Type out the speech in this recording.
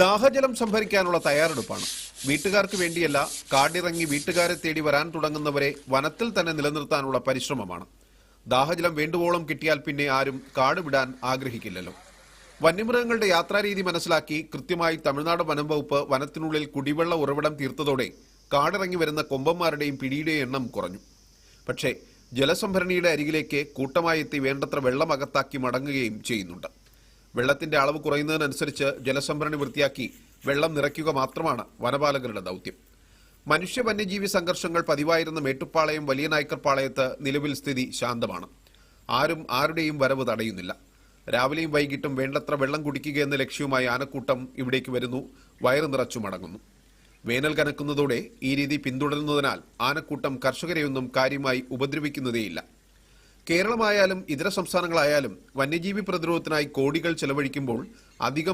ദാഹജലം സംഭരിക്കാനുള്ള തയ്യാറെടുപ്പാണ്. വീട്ടുകാർക്ക് വേണ്ടിയല്ല, കാടിറങ്ങി വീട്ടുകാരെ തേടി വരാൻ തുടങ്ങുന്നവരെ വനത്തിൽ തന്നെ നിലനിർത്താനുള്ള പരിശ്രമമാണ്. ദാഹജലം വേണ്ടുവോളം കിട്ടിയാൽ പിന്നെ ആരും കാട് വിടാൻ ആഗ്രഹിക്കില്ലല്ലോ. വന്യമൃഗങ്ങളുടെ യാത്രാരീതി മനസ്സിലാക്കി കൃത്യമായി തമിഴ്നാട് വനം വകുപ്പ് വനത്തിനുള്ളിൽ കുടിവെള്ള ഉറവിടം തീർത്തതോടെ കാടിറങ്ങി വരുന്ന കൊമ്പന്മാരുടെയും പിടിയുടെയും എണ്ണം കുറഞ്ഞു. പക്ഷേ ജലസംഭരണിയുടെ അരികിലേക്ക് കൂട്ടമായി എത്തി വേണ്ടത്ര വെള്ളം അകത്താക്കി മടങ്ങുകയും ചെയ്യുന്നുണ്ട്. വെള്ളത്തിന്റെ അളവ് കുറയുന്നതിനനുസരിച്ച് ജലസംഭരണി വൃത്തിയാക്കി വെള്ളം നിറയ്ക്കുക മാത്രമാണ് വനപാലകരുടെ ദൗത്യം. മനുഷ്യ വന്യജീവി സംഘർഷങ്ങൾ പതിവായിരുന്ന മേട്ടുപ്പാളയം വലിയ നായ്ക്കർപാളയത്ത് നിലവിൽ സ്ഥിതി ശാന്തമാണ്. ആരും ആരുടെയും വരവ് തടയുന്നില്ല. രാവിലെയും വൈകിട്ടും വേണ്ടത്ര വെള്ളം കുടിക്കുക എന്ന ലക്ഷ്യവുമായി ആനക്കൂട്ടം ഇവിടേക്ക് വരുന്നു, വയറ് നിറച്ചു മടങ്ങുന്നു. വേനൽ കനക്കുന്നതോടെ ഈ രീതി പിന്തുടരുന്നതിനാൽ ആനക്കൂട്ടം കർഷകരെയൊന്നും കാര്യമായി ഉപദ്രവിക്കുന്നതേയില്ല. കേരളമായാലും ഇതര സംസ്ഥാനങ്ങളായാലും വന്യജീവി പ്രതിരോധത്തിനായി കോടികൾ ചെലവഴിക്കുമ്പോൾ അധികം